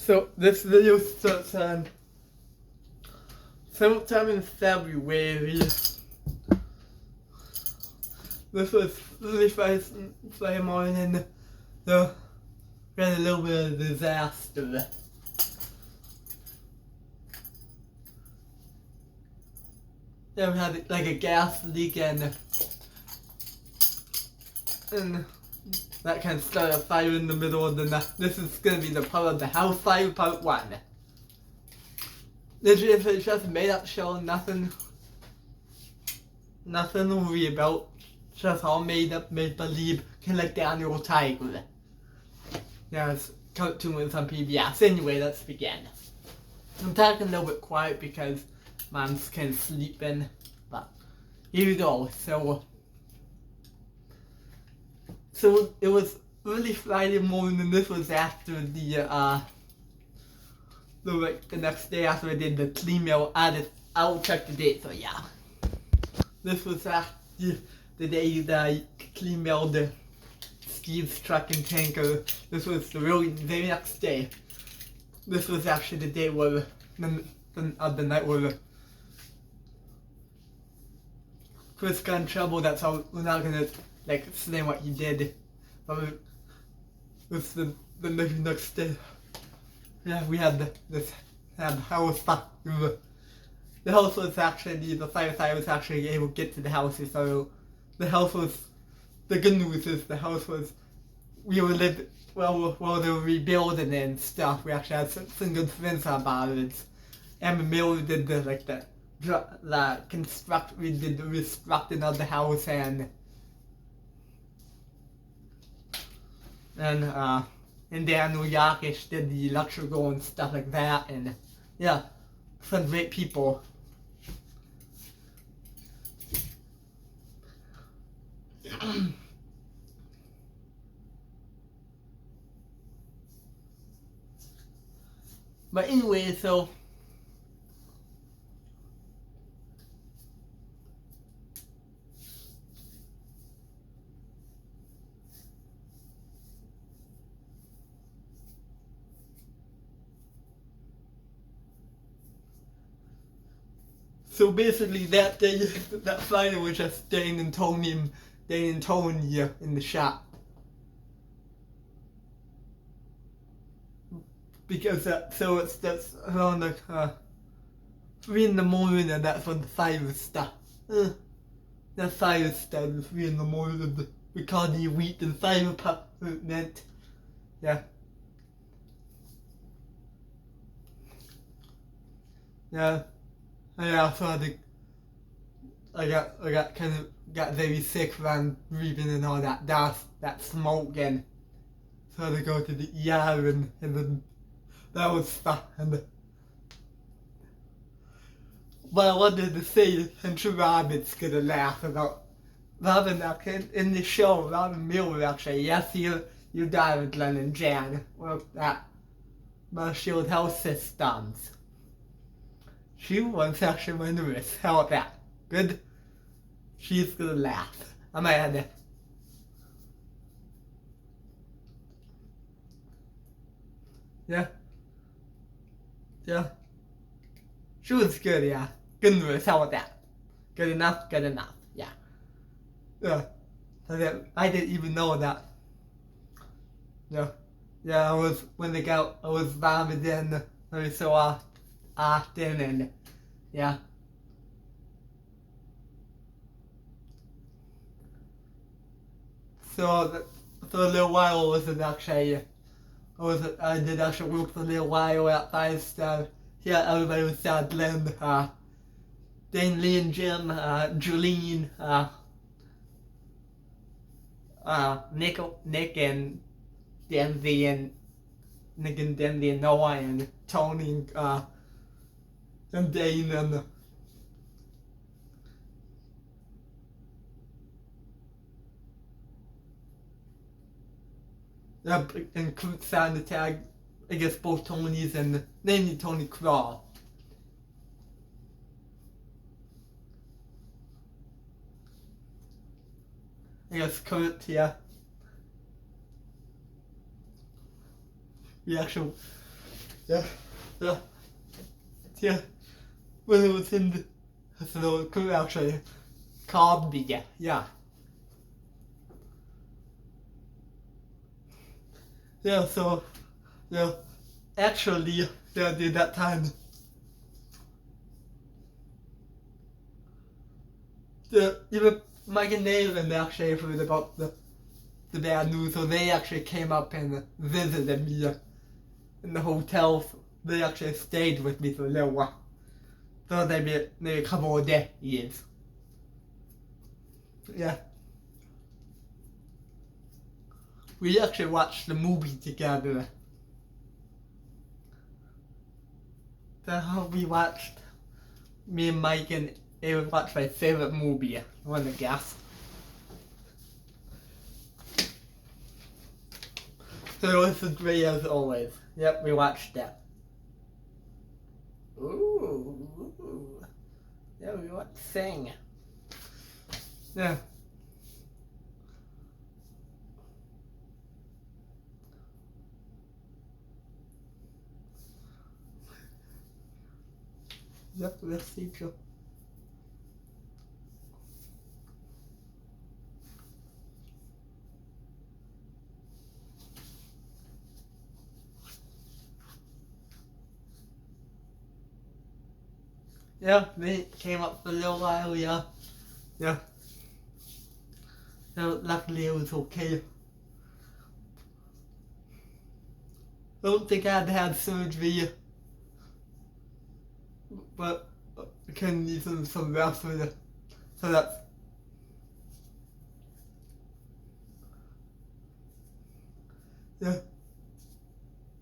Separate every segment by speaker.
Speaker 1: So this video starts on sometime in February. This was really Friday morning. So we had a little bit of disaster. Yeah, we had like a gas leak and that kind of started a fire in the middle of the night. This is gonna be the part of the house fire, part 1. It's just a made up show, nothing to worry about. Just all made up, make believe, kind of like Daniel Tiger. Yeah, it's cartoon with some PBS. Anyway, let's begin. I'm talking a little bit quiet because Mom's kind of sleeping, but here we go. So it was early Friday morning, and this was after the next day after I did the clean mail audit. I'll check the date. So yeah, this was after the day that I clean mailed Steve's truck and tanker. This was the very next day. This was actually the day where the night where Chris got in trouble. That's how we're not gonna say what he did. But it was the next day. Yeah, we had the house fire. The house was actually, the firefighter was actually able to get to the house. So the house was, the good news is the house was, we were living, while they were rebuilding it and stuff, we actually had some good friends about it. Emma Miller did we did the restructuring of the house and Daniel Yakish did the electrical and stuff like that, and yeah, some great people. But anyway, so basically that day, that Friday was just Dane and Tony in the shop. Because that's around 3 in the morning, and that's when the fire started. That fire started 3 in the morning. We called the wheat and fire department. Yeah. Yeah. I also had I got very sick from breathing and all that smoke, and so I had to go to the ER, and then that was fun. But I wanted to say, I'm sure Robin's gonna laugh about Robin actually in the show. Robin Miller actually, yes, you died with Glenn and Jan worked at Marshfield Health Systems. She was actually my nurse. How about that? Good? She's gonna laugh. I might have to. Yeah. Yeah. She was good, yeah. Good nurse. How about that? Good enough? Good enough. Yeah. Yeah. I didn't even know that. Yeah. Yeah, I was vomiting every so often, and yeah. So for a little while I did actually work for a little while at 5-star. Yeah, everybody was sad. Glenn, Dane, Lee and Jim, Julene, Nick and Denzi and Noah and Tony and Dane and and Kurt signed the tag against both Tonys, and namely Tony Crawl. I guess Kurt, yeah. We actually Yeah, yeah, yeah. When it was in the hospital, it could actually called me. Yeah, yeah. Yeah, so, yeah, actually, yeah, during that time, even Mike and Nathan actually heard about the bad news, so they actually came up and visited me in the hotel. They actually stayed with me for a little while. So maybe a couple of days. Yeah. We actually watched the movie together. So we watched, me and Mike and Aaron watched my favorite movie. You want to guess? So it was great as always. Yep, we watched that. Ooh. Yeah, we watched Sing. Yeah. Yep, let's see. Yeah, they came up for a little while, yeah. Yeah. So luckily it was okay. I don't think I had to have surgery, but I can need some rest with it. So that's, yeah.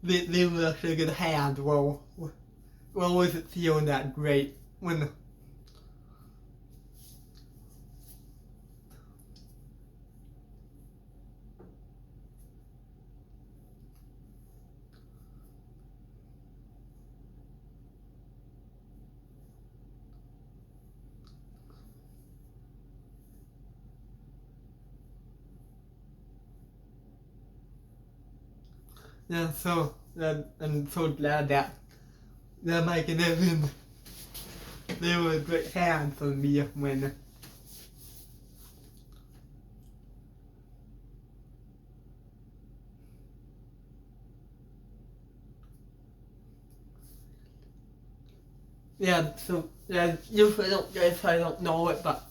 Speaker 1: They were actually a good hand. Well, wasn't feeling that great when, yeah, so I'm so glad that Mike and Evan, they were a great hand for me when, yeah, so, yeah, usually I don't guess I don't know it, but,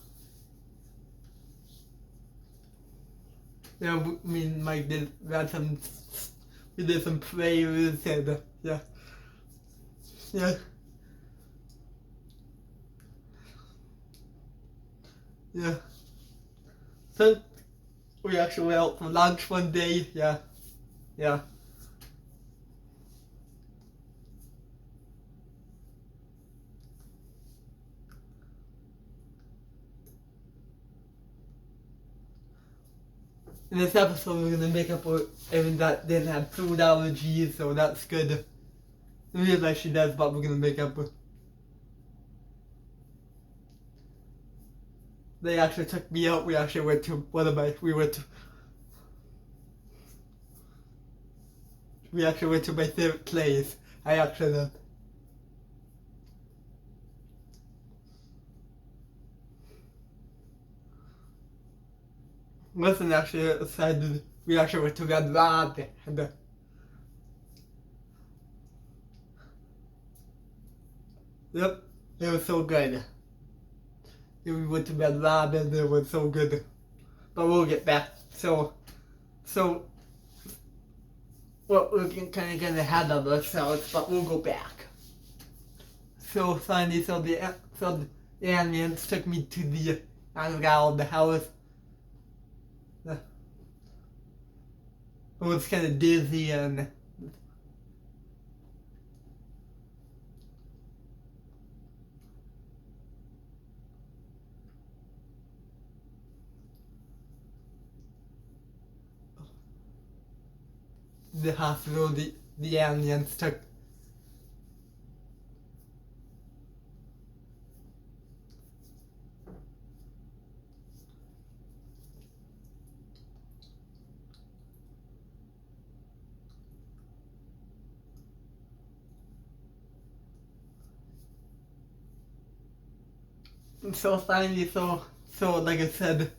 Speaker 1: yeah, me and Mike we did some prayers and, yeah, yeah, yeah. So, we actually went out for lunch one day, yeah, yeah. In this episode, we're gonna make up for everyone that didn't have food allergies, so that's good. I realize she does, but we're gonna make up for. They actually took me out. We actually went to we actually went to my favorite place. I actually wasn't actually excited. We actually went to Red Lab and yep, it was so good. We went to Red Lab and it was so good. But we'll get back. So well, we're kind of getting ahead of ourselves, but we'll go back. So finally, so the aliens took me to the underground house. I was kind of dizzy and the hospital. The aliens took. So finally, so like I said,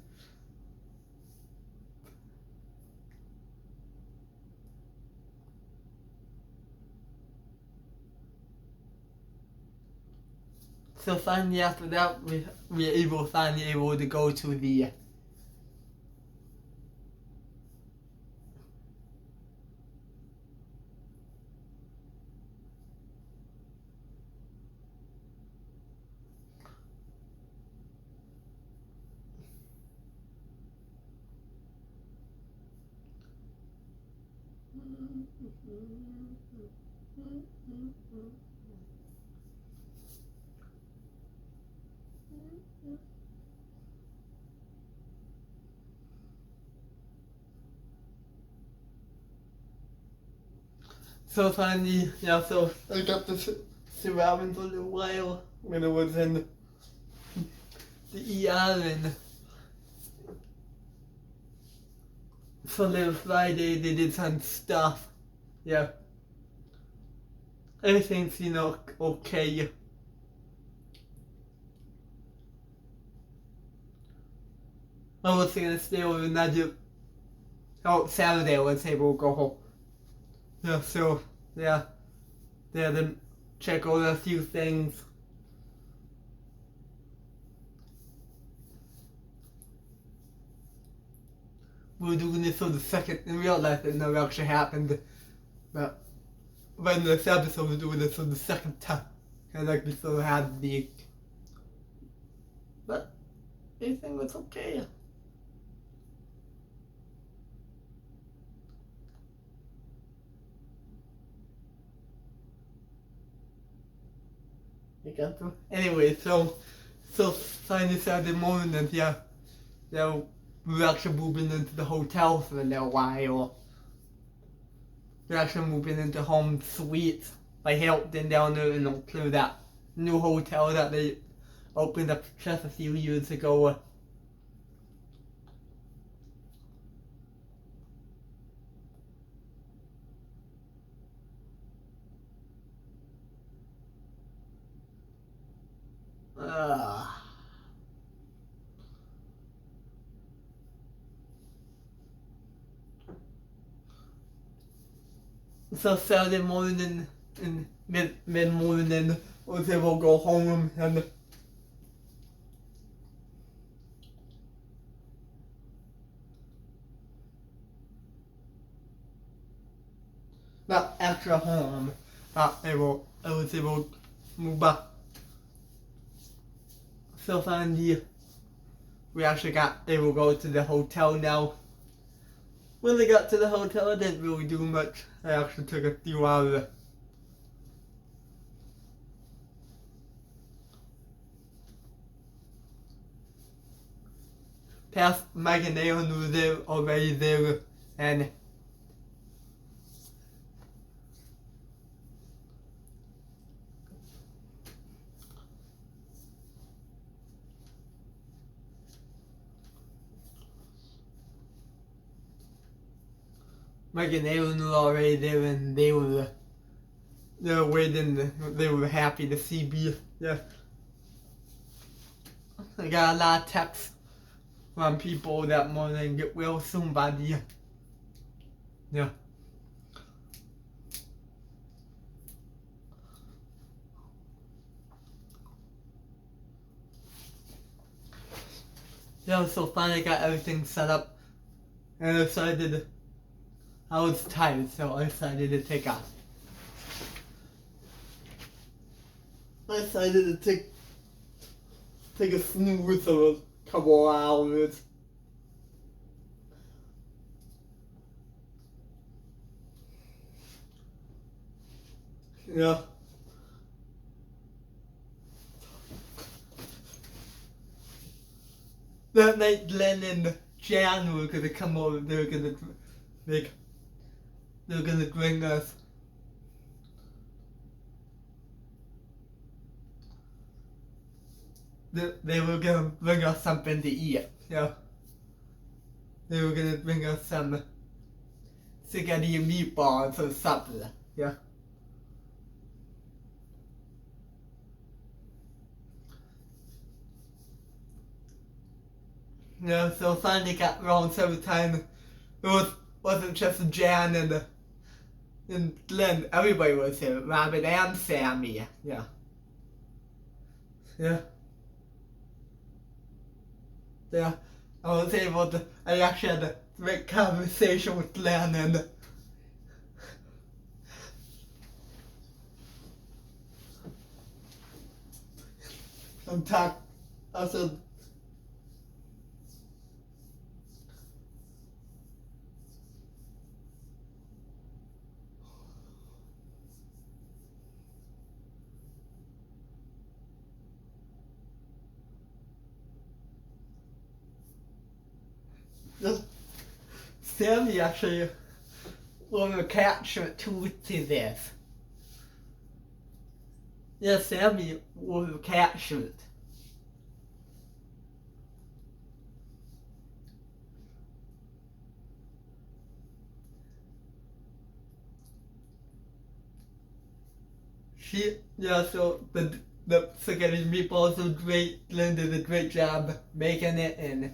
Speaker 1: so finally after that we were finally able to go to the so finally, yeah, so I got to sit around for a little while when I was in the ER, and so then Friday they did some stuff. Yeah. Everything's, okay. I was gonna stay overnight. Oh, Saturday I was able to go home. Yeah, so, yeah. They had to check over a few things. We were doing this for the second, in real life it never actually happened. But in this episode we're doing this for the second time. And like we still had the... But everything was okay. Anyway, so finally Saturday morning, and yeah, we were actually moving into the hotel for a little while. We're actually moving into Home Suites by Hilton down there into that new hotel that they opened up just a few years ago. So Saturday morning and mid morning, I was able to go home and not extra home. I was able to move back. So finally, we actually got able to go to the hotel now. When we got to the hotel, I didn't really do much. I actually took a few hours. Past Mike and Aaron were there already there, and Mike and Aaron were already there, and they were waiting. They were happy to see me. Yeah, I got a lot of texts from people that morning. Get well soon, buddy. Yeah. Yeah, so finally got everything set up, and I was tired, so I decided to take off. I decided to take a snooze for a couple hours. Yeah. That night, Glenn and Jan were gonna come over. They were gonna bring us. They were gonna bring us something to eat. Yeah. They were gonna bring us some spaghetti and meatballs for supper. Yeah. Yeah, so finally got around 7 times. Wasn't just Jan and Glenn. Everybody was here. Robin and Sammy. Yeah. Yeah. Yeah. I was able to. I actually had a great conversation with Glenn and. I'm talking. Also. Sammy actually was a capture to this. Yeah, Sammy was captured. So the spaghetti meatballs are great. Glenn did a great job making it, and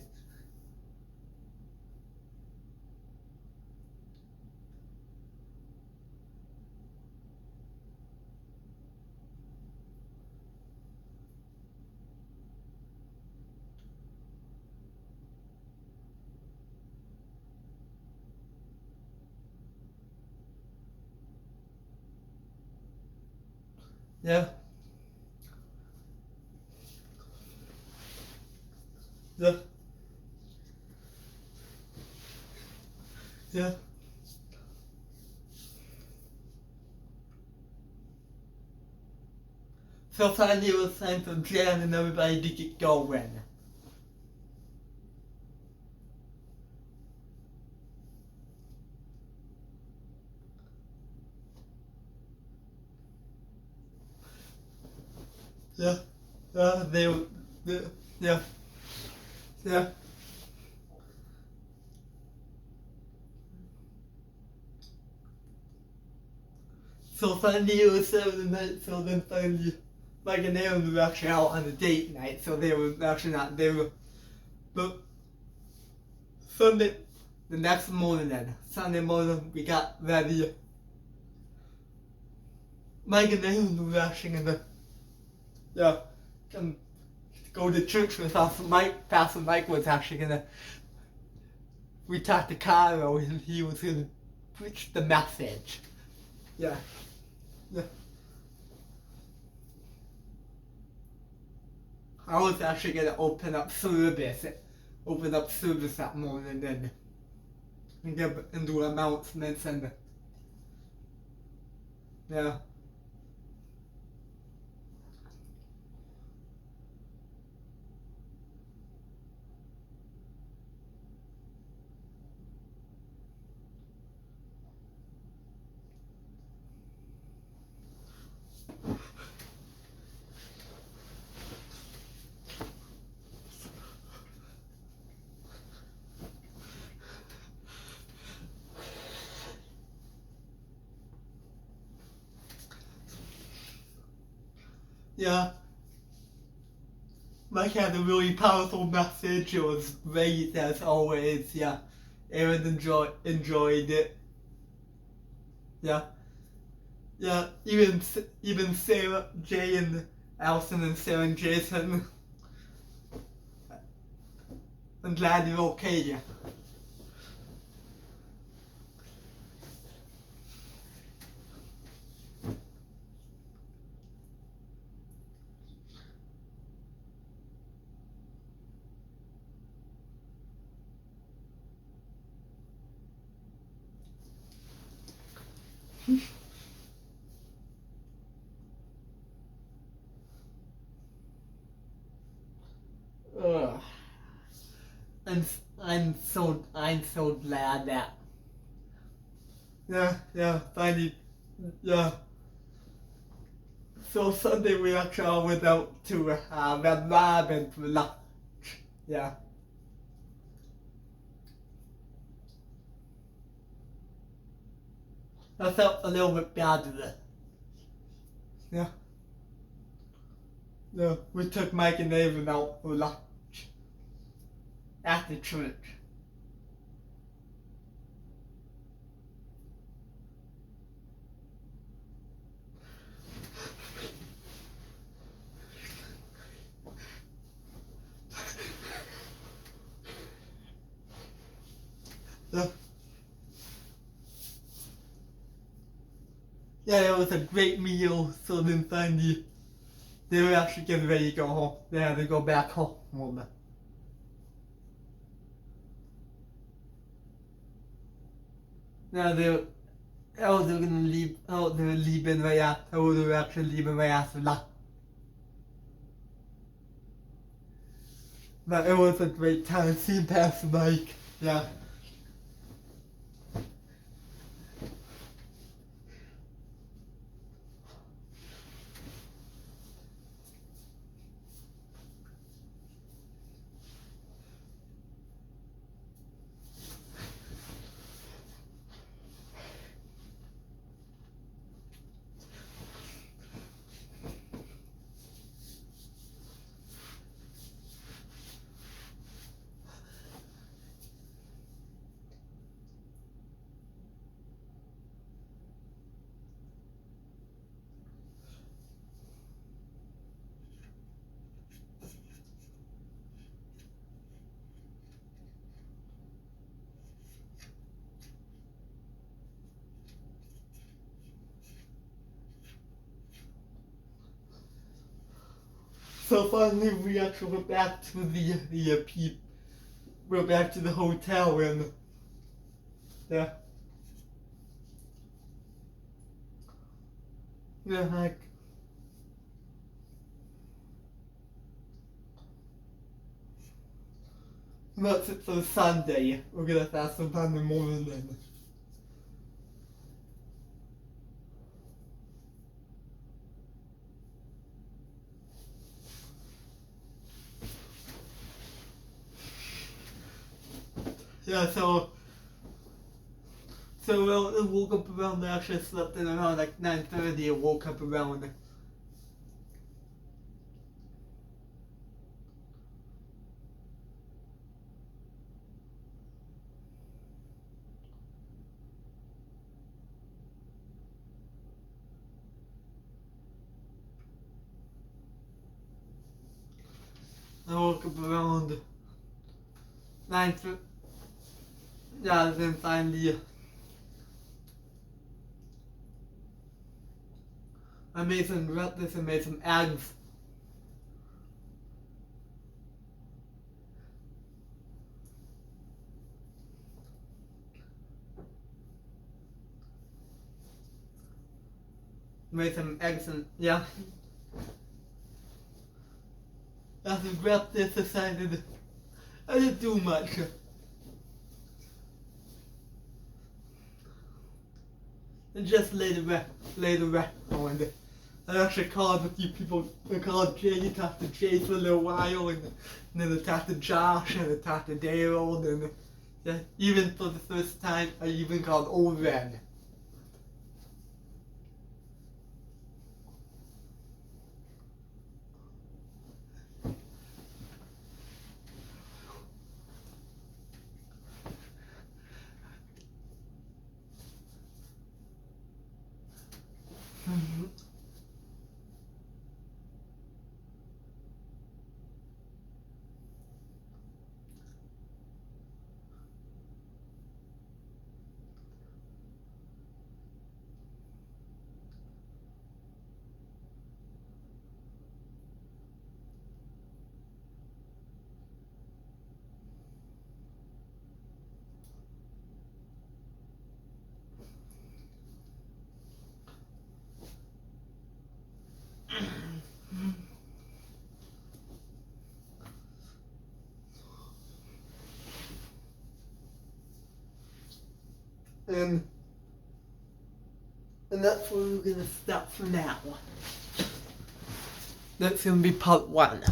Speaker 1: yeah. Yeah. Yeah. So finally it was time for Jan and everybody to get going. Yeah. They, yeah. Yeah. So finally it was 7 nights, so then finally Mike and Aaron were actually out on a date night, so they were actually not, they were, but Sunday, the next morning then, Sunday morning, we got ready. Mike and Aaron were actually gonna, yeah, come go to church with us. Pastor Mike was actually gonna, we talked to Kyle and he was gonna preach the message. Yeah. Yeah. I was actually gonna open up service that morning and give and do announcements and yeah. Yeah. Mike had a really powerful message. It was great as always. Yeah. Aaron enjoyed it. Yeah. Yeah. Even Sarah, Jay, and Allison and Sarah and Jason. I'm glad you're okay. Yeah. Ugh. I'm I'm so glad that. Yeah. Finally. Yeah. So Sunday we actually went out to Red Robin for lunch. Yeah. I felt a little bit bad. Yeah. Yeah. We took Mike and Evan out for lunch. at the church. Yeah, it was a great meal. So then finally, they were actually getting ready to go home. They had to go back home. Now they were gonna leave. They were leaving right after. They were actually leaving right after that. But it was a great time seeing Pastor Mike. Yeah. So finally, we actually went back to we're back to the hotel and yeah, like that's it for Sunday. We're gonna fast on Monday morning then. Yeah, so I woke up around, I actually slept in around like 9:30. I woke up around I woke up around 9:30. Yeah, then finally I made some breakfast and made some eggs. Made some eggs and yeah. After breakfast, decided I didn't do much. And just later on, I actually called a few people. I called Jay, talked to Jay for a little while, and then I talked to Josh, and I talked to Daryl, and yeah, even for the first time, I even called Oren. And that's where we're gonna stop for now. That's gonna be part 1.